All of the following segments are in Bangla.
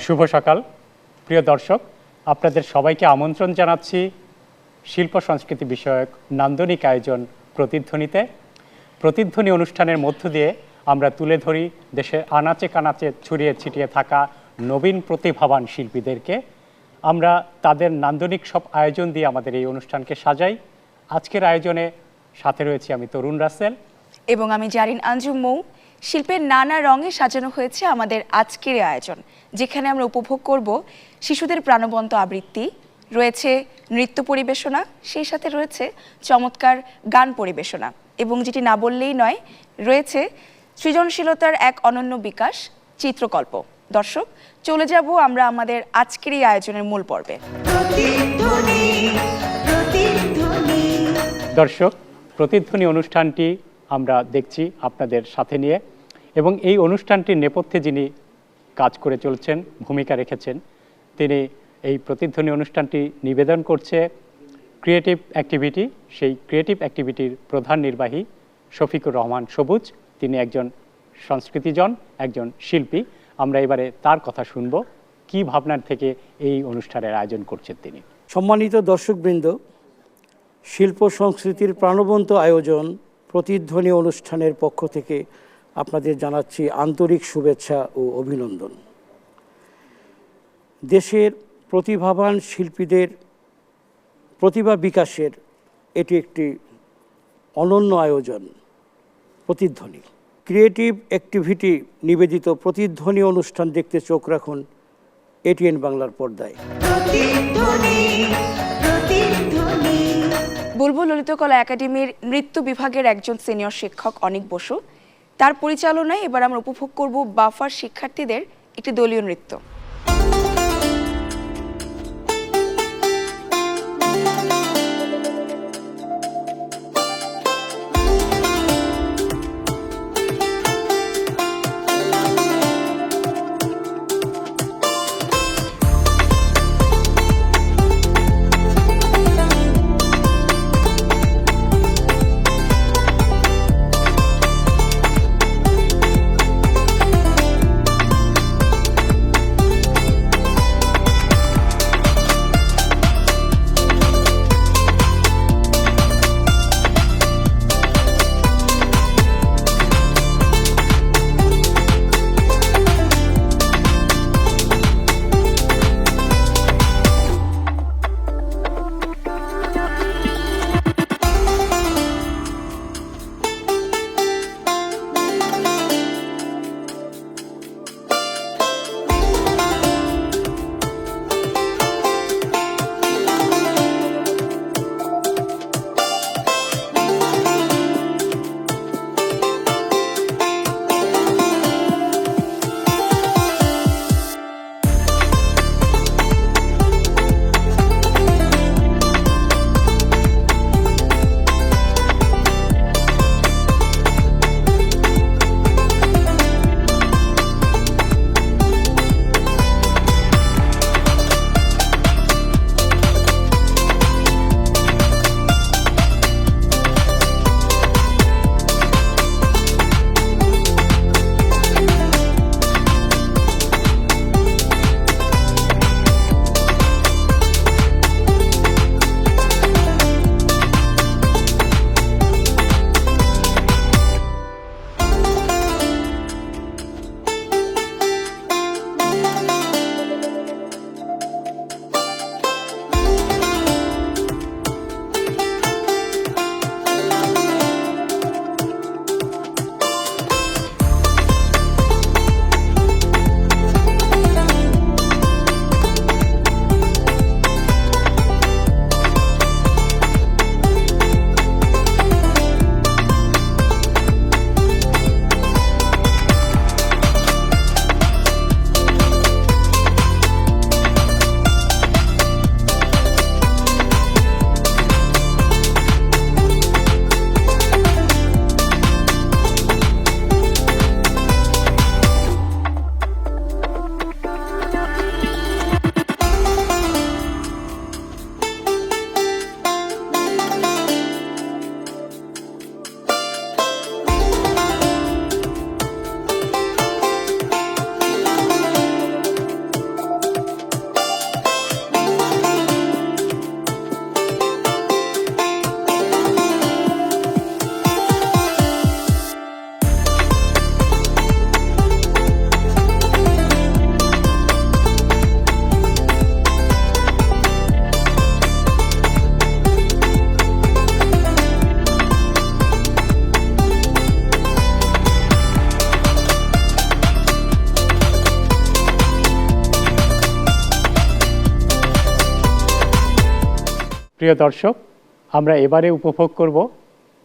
শুভ সকাল প্রিয় দর্শক, আপনাদের সবাইকে আমন্ত্রণ জানাচ্ছি শিল্প সংস্কৃতি বিষয়ক নান্দনিক আয়োজন প্রতিধ্বনিতে। প্রতিধ্বনি অনুষ্ঠানের মধ্য দিয়ে আমরা তুলে ধরি দেশের আনাচে কানাচে ছড়িয়ে ছিটিয়ে থাকা নবীন প্রতিভাবান শিল্পীদেরকে। আমরা তাদের নান্দনিক সব আয়োজন দিয়ে আমাদের এই অনুষ্ঠানকে সাজাই। আজকের আয়োজনে সাথে রয়েছি আমি তরুণ রাসেল এবং আমি জারিন আঞ্জুম মৌ। শিল্পের নানা রঙে সাজানো হয়েছে আমাদের আজকের আয়োজন, যেখানে আমরা উপভোগ করব শিশুদের প্রাণবন্ত আবৃত্তি, রয়েছে নৃত্য পরিবেশনা, সেই সাথে রয়েছে চমৎকার গান পরিবেশনা এবং যেটি না বললেই নয়, রয়েছে সৃজনশীলতার এক অনন্য বিকাশ, চিত্রকল্প। দর্শক, চলে যাব আমরা আমাদের আজকের এই আয়োজনের মূল পর্বে। দর্শক, প্রতিধ্বনি অনুষ্ঠানটি আমরা দেখছি আপনাদের সাথে নিয়ে, এবং এই অনুষ্ঠানটির নেপথ্যে যিনি কাজ করে চলছেন, ভূমিকা রেখেছেন, তিনি এই প্রতিধ্বনি অনুষ্ঠানটি নিবেদন করছে ক্রিয়েটিভ অ্যাক্টিভিটি। সেই ক্রিয়েটিভ অ্যাক্টিভিটির প্রধান নির্বাহী শফিকুর রহমান সবুজ। তিনি একজন সংস্কৃতিজন, একজন শিল্পী। আমরা এবারে তার কথা শুনব, কি ভাবনার থেকে এই অনুষ্ঠানের আয়োজন করছেন তিনি। সম্মানিত দর্শকবৃন্দ, শিল্প সংস্কৃতির প্রাণবন্ত আয়োজন প্রতিধ্বনি অনুষ্ঠানের পক্ষ থেকে আপনাদের জানাচ্ছি আন্তরিক শুভেচ্ছা ও অভিনন্দন। দেশের প্রতিভাবান শিল্পীদের প্রতিভা বিকাশের এটি একটি অনন্য আয়োজন প্রতিধ্বনি। ক্রিয়েটিভ অ্যাক্টিভিটি নিবেদিত প্রতিধ্বনি অনুষ্ঠান দেখতে চোখ রাখুন এটিএন বাংলার পর্দায়। বুলবুল ললিতকলা একাডেমির নৃত্য বিভাগের একজন সিনিয়র শিক্ষক অনিক বসু, তার পরিচালনায় এবার আমরা উপভোগ করব বাফার শিক্ষার্থীদের একটি দলীয় নৃত্য। প্রিয় দর্শক, আমরা এবারে উপভোগ করব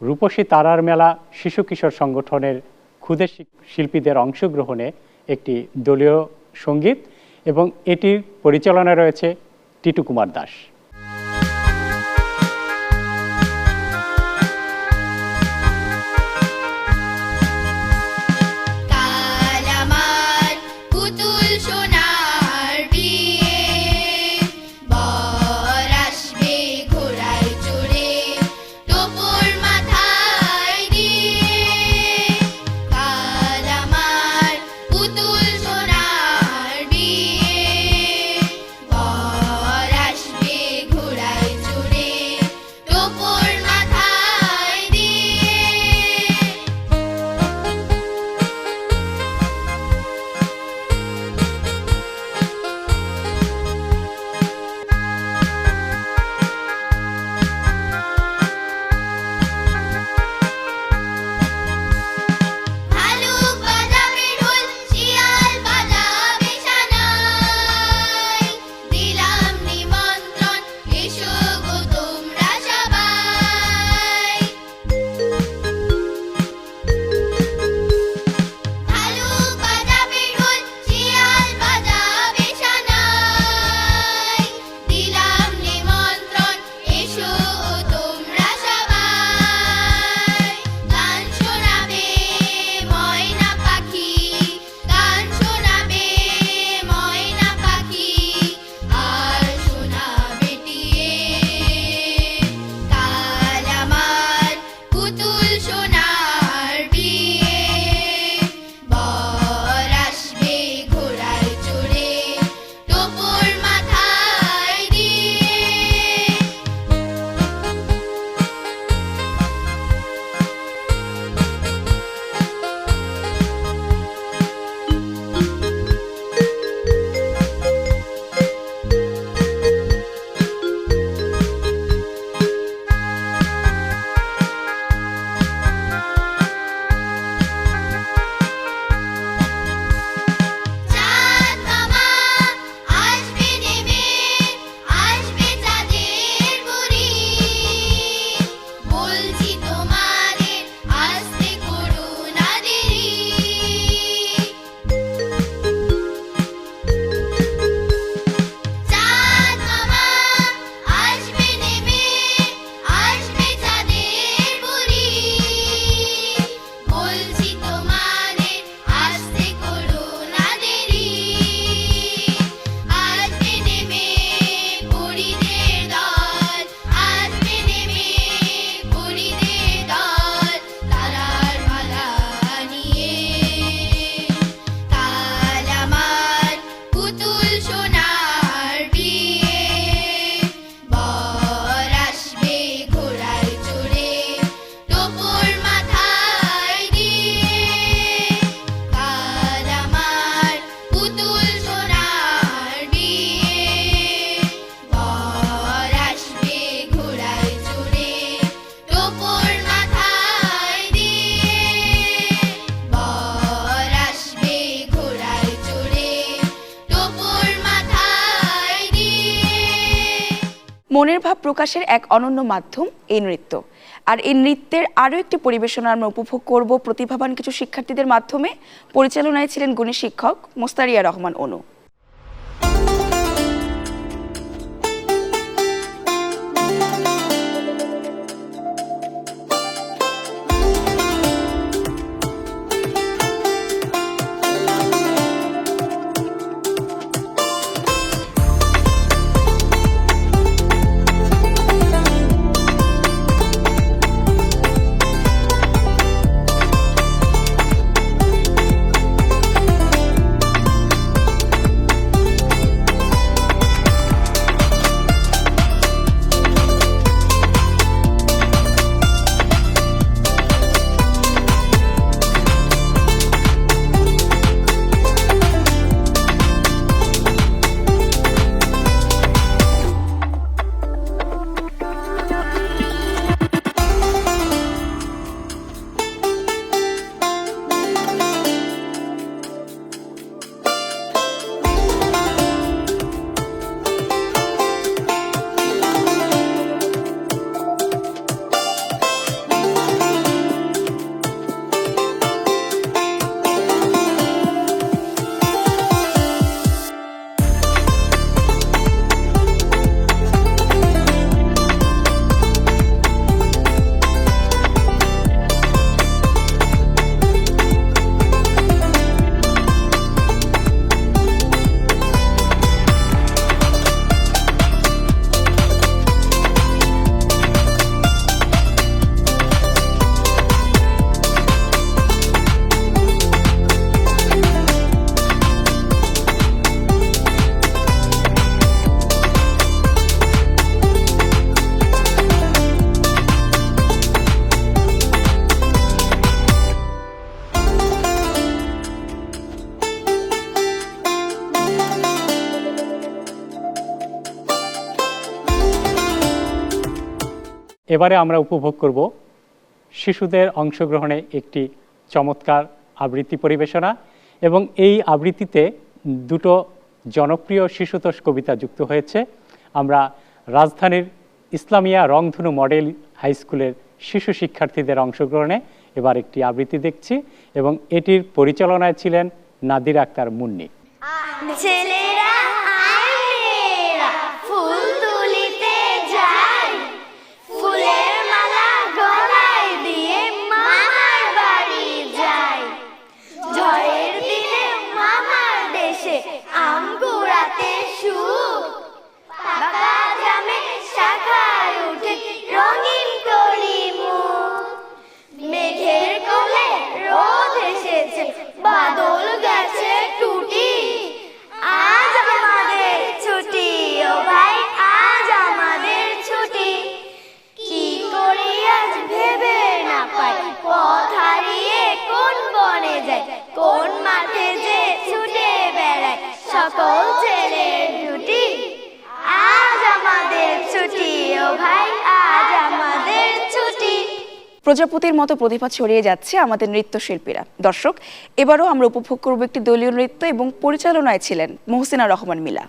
রূপসী তারার মেলা শিশু কিশোর সংগঠনের ক্ষুদে শিল্পীদের অংশগ্রহণে একটি দলীয় সঙ্গীত, এবং এটির পরিচালনায় রয়েছে টিটু কুমার দাস। মনের ভাব প্রকাশের এক অনন্য মাধ্যম এই নৃত্য। আর এই নৃত্যের আরও একটি পরিবেশনা আমরা উপভোগ করব প্রতিভাবান কিছু শিক্ষার্থীদের মাধ্যমে। পরিচালনায় ছিলেন গুণী শিক্ষক মোস্তারিয়া রহমান অনু। এবারে আমরা উপভোগ করব শিশুদের অংশগ্রহণে একটি চমৎকার আবৃত্তি পরিবেশনা, এবং এই আবৃত্তিতে দুটো জনপ্রিয় শিশুতোষ কবিতা যুক্ত হয়েছে। আমরা রাজধানীর ইসলামিয়া রংধনু মডেল হাই স্কুলের শিশু শিক্ষার্থীদের অংশগ্রহণে এবার একটি আবৃত্তি দেখছি, এবং এটির পরিচালনায় ছিলেন নাদির আক্তার মুন্নি। ছেলেরা আর মেয়েরা ফুল তুলিতে যায়, ফুলের মালা গলায় দিয়ে মামার বাড়ি যায়। ঝড়ের দিনে মামার দেশে আম কুড়াতে সুখ, পাকা জামে শাখায় উঠে রঙিন করি মুখ। মেঘের কোলে রোদ এসেছে, বাদল গেছে টুটি, আজ আমাদের ছুটি ও ভাই, আজ আমাদের ছুটি। কি করি আজ ভেবে না পাই, পথ হারিয়ে কোন বনে যাই, কোন মাঠে যে ছুটে বেড়ায় সকল ছেলের জুটি। আজ আমাদের ছুটি ও ভাই, আজ আমাদের ছুটি। প্রজাপতির মতো প্রতিভা ছড়িয়ে যাচ্ছে আমাদের নৃত্যশিল্পীরা। দর্শক, এবারও আমরা উপভোগ করব একটি দলীয় নৃত্য, এবং পরিচালনায় ছিলেন মহসিনা রহমান মিলা।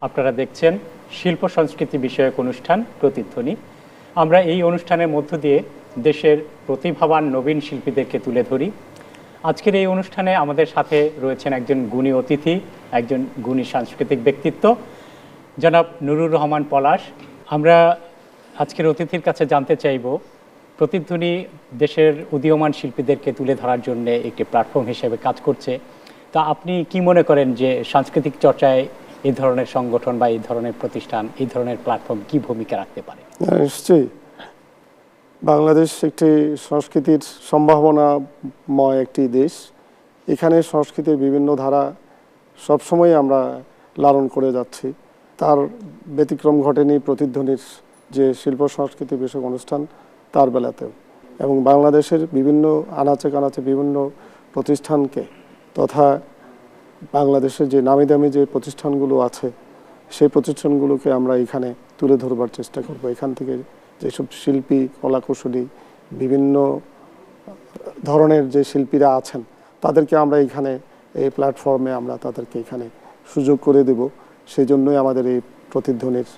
আপনারা দেখছেন শিল্প সংস্কৃতি বিষয়ক অনুষ্ঠান প্রতিধ্বনি। আমরা এই অনুষ্ঠানের মধ্য দিয়ে দেশের প্রতিভাবান নবীন শিল্পীদেরকে তুলে ধরি। আজকের এই অনুষ্ঠানে আমাদের সাথে রয়েছেন একজন গুণী অতিথি, একজন গুণী সাংস্কৃতিক ব্যক্তিত্ব, জনাব নুরুর রহমান পলাশ। আমরা আজকের অতিথির কাছে জানতে চাইব, প্রতিধ্বনি দেশের উদীয়মান শিল্পীদেরকে তুলে ধরার জন্য একটি প্ল্যাটফর্ম হিসেবে কাজ করছে। তা আপনি কি মনে করেন যে সাংস্কৃতিক চর্চায় এই ধরনের সংগঠন বা এই ধরনের প্রতিষ্ঠান, এই ধরনের প্ল্যাটফর্ম কি ভূমিকা রাখতে পারে? নিশ্চয়ই বাংলাদেশ একটি সংস্কৃতির সম্ভাবনাময় একটি দেশ। এখানে সংস্কৃতির বিভিন্ন ধারা সবসময় আমরা লালন করে যাচ্ছি। তার ব্যতিক্রম ঘটেনি প্রতিধ্বনির যে শিল্প সংস্কৃতি বিষয়ক অনুষ্ঠান তার বেলাতেও, এবং বাংলাদেশের বিভিন্ন আনাচে কানাচে বিভিন্ন প্রতিষ্ঠানকে তথা বাংলাদেশের যে নামি দামি যে প্রতিষ্ঠানগুলো আছে সেই প্রতিষ্ঠানগুলোকে আমরা এখানে তুলে ধরবার চেষ্টা করব। এখান থেকে যেসব শিল্পী, কলাকুশলী, বিভিন্ন ধরনের যে শিল্পীরা আছেন তাদেরকে আমরা এখানে এই প্ল্যাটফর্মে আমরা তাদেরকে এখানে সুযোগ করে দেব। সেই জন্যই আমাদের এই প্রতিধ্বনির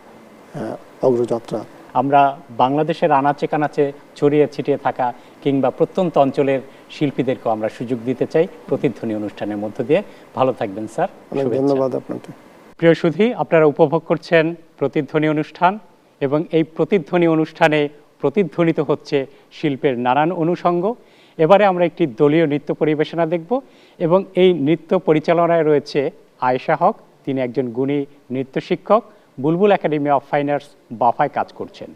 অগ্রযাত্রা। আমরা বাংলাদেশের আনাচে কানাচে ছড়িয়ে ছিটিয়ে থাকা কিংবা প্রত্যন্ত অঞ্চলের শিল্পীদেরকেও আমরা সুযোগ দিতে চাই প্রতিধ্বনি অনুষ্ঠানের মধ্য দিয়ে। ভালো থাকবেন স্যার। অনেক ধন্যবাদ আপনাকে। প্রিয় সুধী, আপনারা উপভোগ করছেন প্রতিধ্বনি অনুষ্ঠান, এবং এই প্রতিধ্বনি অনুষ্ঠানে প্রতিধ্বনিত হচ্ছে শিল্পের নানান অনুষঙ্গ। এবারে আমরা একটি দলীয় নৃত্য পরিবেশনা দেখব, এবং এই নৃত্য পরিচালনায় রয়েছে আয়েশা হক। তিনি একজন গুণী নৃত্য শিক্ষক, বুলবুল একাডেমি অফ ফাইন আর্টস বাফায় কাজ করছেন।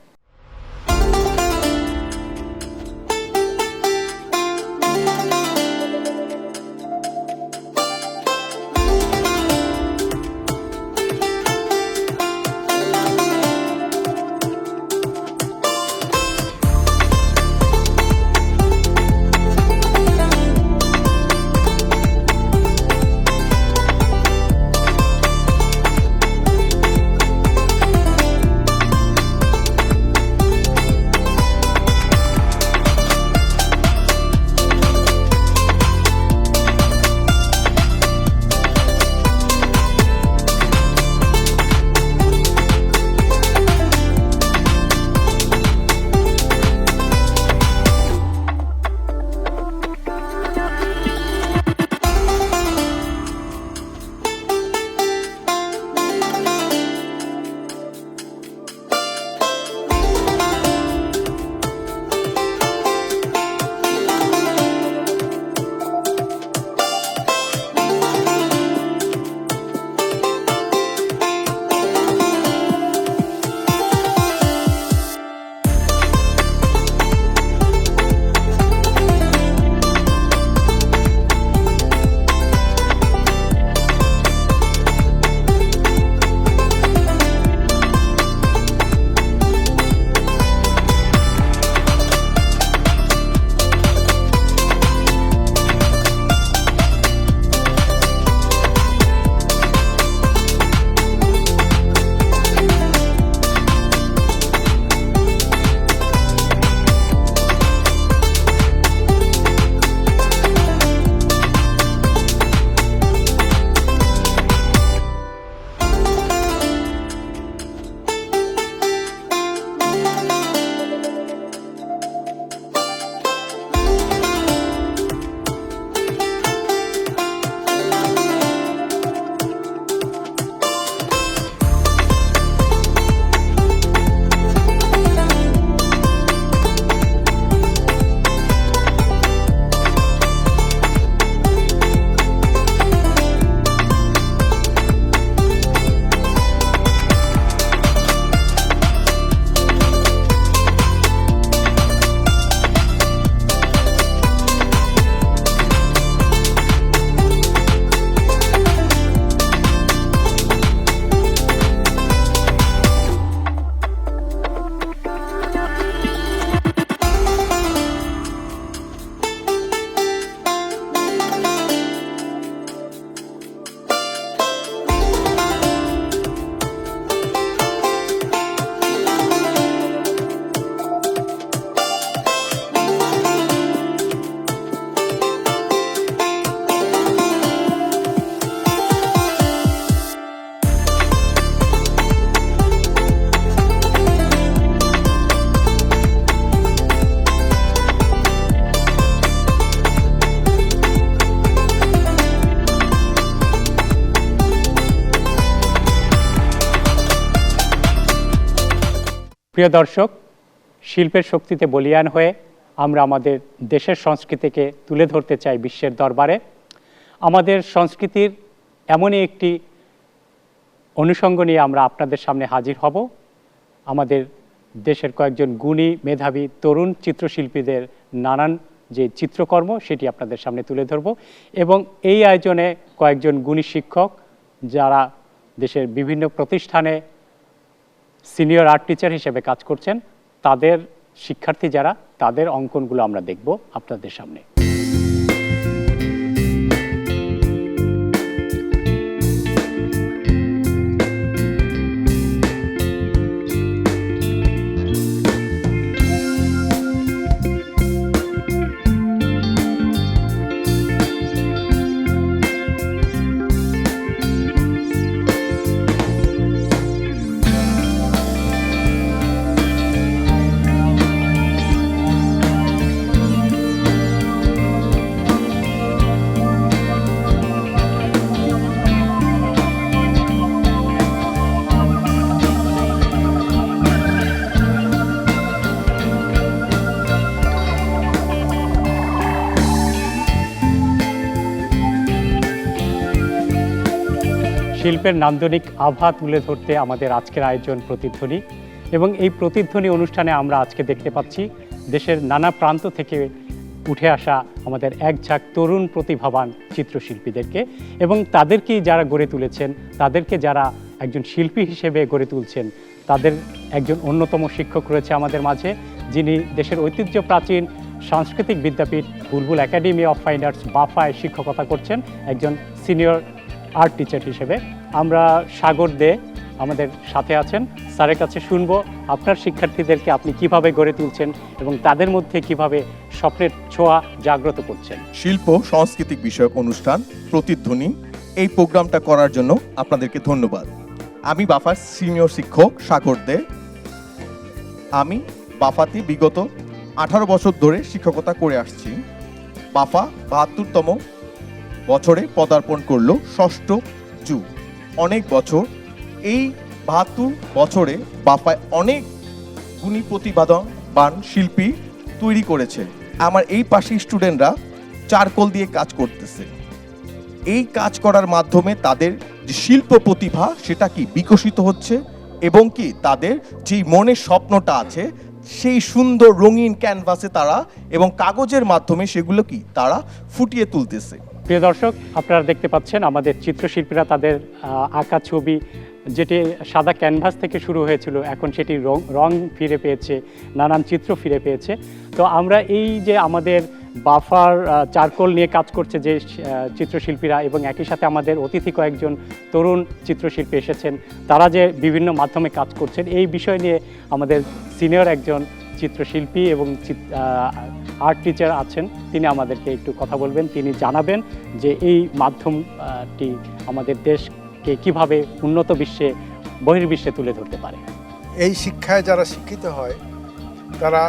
প্রিয় দর্শক, শিল্পের শক্তিতে বলীয়ান হয়ে আমরা আমাদের দেশের সংস্কৃতিকে তুলে ধরতে চাই বিশ্বের দরবারে। আমাদের সংস্কৃতির এমনই একটি অনুষঙ্গ নিয়ে আমরা আপনাদের সামনে হাজির হব। আমাদের দেশের কয়েকজন গুণী মেধাবী তরুণ চিত্রশিল্পীদের নানান যে চিত্রকর্ম সেটি আপনাদের সামনে তুলে ধরব এবং এই আয়োজনে কয়েকজন গুণী শিক্ষক যারা দেশের বিভিন্ন প্রতিষ্ঠানে সিনিয়র আর্ট টিচার হিসেবে কাজ করছেন তাদের শিক্ষার্থী যারা তাদের অঙ্কনগুলো আমরা দেখব আপনাদের সামনে। শিল্পের নান্দনিক আভা তুলে ধরতে আমাদের আজকের আয়োজন প্রতিধ্বনি এবং এই প্রতিধ্বনি অনুষ্ঠানে আমরা আজকে দেখতে পাচ্ছি দেশের নানা প্রান্ত থেকে উঠে আসা আমাদের এক ঝাঁক তরুণ প্রতিভাবান চিত্রশিল্পীদেরকে এবং তাদেরকেই যারা গড়ে তুলেছেন তাদেরকে যারা একজন শিল্পী হিসেবে গড়ে তুলছেন তাদের একজন অন্যতম শিক্ষক রয়েছে আমাদের মাঝে, যিনি দেশের ঐতিহ্য প্রাচীন সাংস্কৃতিক বিদ্যাপীঠ বুলবুল একাডেমি অফ ফাইন আর্টস বাফায় শিক্ষকতা করছেন একজন সিনিয়র আর্ট টিচার হিসেবে। আমরা সাগর দে আমাদের সাথে আছেন, স্যারের কাছে শুনবো আপনার শিক্ষার্থীদেরকে আপনি কিভাবে গড়ে তুলছেন এবং তাদের মধ্যে কিভাবে স্বপ্নের ছোঁয়া জাগ্রত করছেন। শিল্প সাংস্কৃতিক বিষয়ক অনুষ্ঠান প্রতিধ্বনি এই প্রোগ্রামটা করার জন্য আপনাদেরকে ধন্যবাদ। আমি বাফার সিনিয়র শিক্ষক সাগর দে। আমি বাফাতে বিগত 18 বছর ধরে শিক্ষকতা করে আসছি। বাফা 72তম বছরে পদার্পণ করলো 6ষ্ঠ জুন। অনেক বছর, এই 72 বছরে বাফায় অনেক গুণী প্রতিভাবান শিল্পী তৈরি করেছে। আমার এই পাশে স্টুডেন্টরা চারকোল দিয়ে কাজ করতেছে। এই কাজ করার মাধ্যমে তাদের যে শিল্প প্রতিভা সেটা কি বিকশিত হচ্ছে এবং কি তাদের যেই মনের স্বপ্নটা আছে সেই সুন্দর রঙিন ক্যানভাসে তারা এবং কাগজের মাধ্যমে সেগুলো কি তারা ফুটিয়ে তুলতেছে। প্রিয় দর্শক, আপনারা দেখতে পাচ্ছেন আমাদের চিত্রশিল্পীরা তাদের আঁকা ছবি যেটি সাদা ক্যানভাস থেকে শুরু হয়েছিল এখন সেটি রং ফিরে পেয়েছে, নানান চিত্র ফিরে পেয়েছে। তো আমরা এই যে আমাদের বাফার চারকোল নিয়ে কাজ করছে যে চিত্রশিল্পীরা এবং একই সাথে আমাদের অতিথি কয়েকজন তরুণ চিত্রশিল্পী এসেছেন, তারা যে বিভিন্ন মাধ্যমে কাজ করছেন এই বিষয় নিয়ে আমাদের সিনিয়র একজন চিত্রশিল্পী এবং আর্ট টিচার আছেন, তিনি আমাদেরকে একটু কথা বলবেন। তিনি জানাবেন যে এই মাধ্যমটি আমাদের দেশকে কিভাবে উন্নত বিশ্বে বহির্বিশ্বে তুলে ধরতে পারে। এই শিক্ষায় যারা শিক্ষিত হয় তারা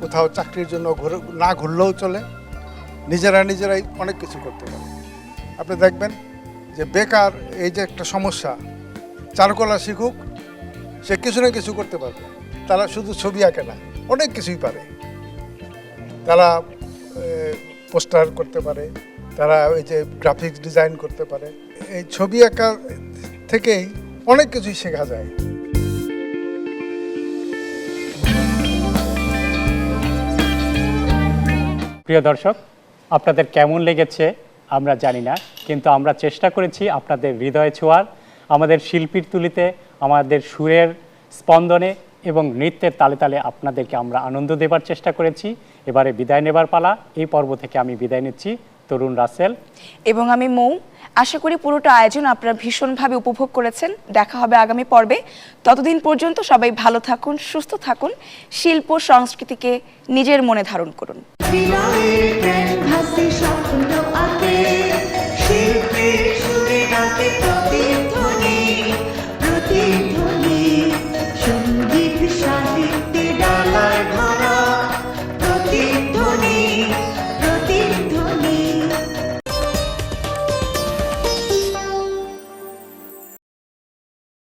কোথাও চাকরির জন্য না ঘুরলেও চলে, নিজেরাই অনেক কিছু করতে পারে। আপনি দেখবেন যে বেকার এই যে একটা সমস্যা, চারুকলা শিখুক, সে কিছু না কিছু করতে পারবে। তারা শুধু ছবি আঁকে না, অনেক কিছুই পারে। তারা পোস্টার করতে পারে, তারা ওই যে গ্রাফিক্স ডিজাইন করতে পারে। এই ছবি আঁকা থেকেই অনেক কিছুই শেখা যায়। প্রিয় দর্শক, আপনাদের কেমন লেগেছে আমরা জানি না, কিন্তু আমরা চেষ্টা করেছি আপনাদের হৃদয়ে ছোঁয়ার, আমাদের শিল্পীর তুলিতে, আমাদের সুরের স্পন্দনে এবং নৃত্যের তালে তালে আপনাদেরকে আমরা আনন্দ দেবার চেষ্টা করেছি। এবারে বিদায় নেবার পালা। এই পর্ব থেকে আমি বিদায় নিচ্ছি, তরুণ রাসেল এবং আমি মৌ। আশা করি পুরোটা আয়োজন আপনারা ভীষণভাবে উপভোগ করেছেন। দেখা হবে আগামী পর্বে। ততদিন পর্যন্ত সবাই ভালো থাকুন, সুস্থ থাকুন, শিল্প সংস্কৃতিকে নিজের মনে ধারণ করুন।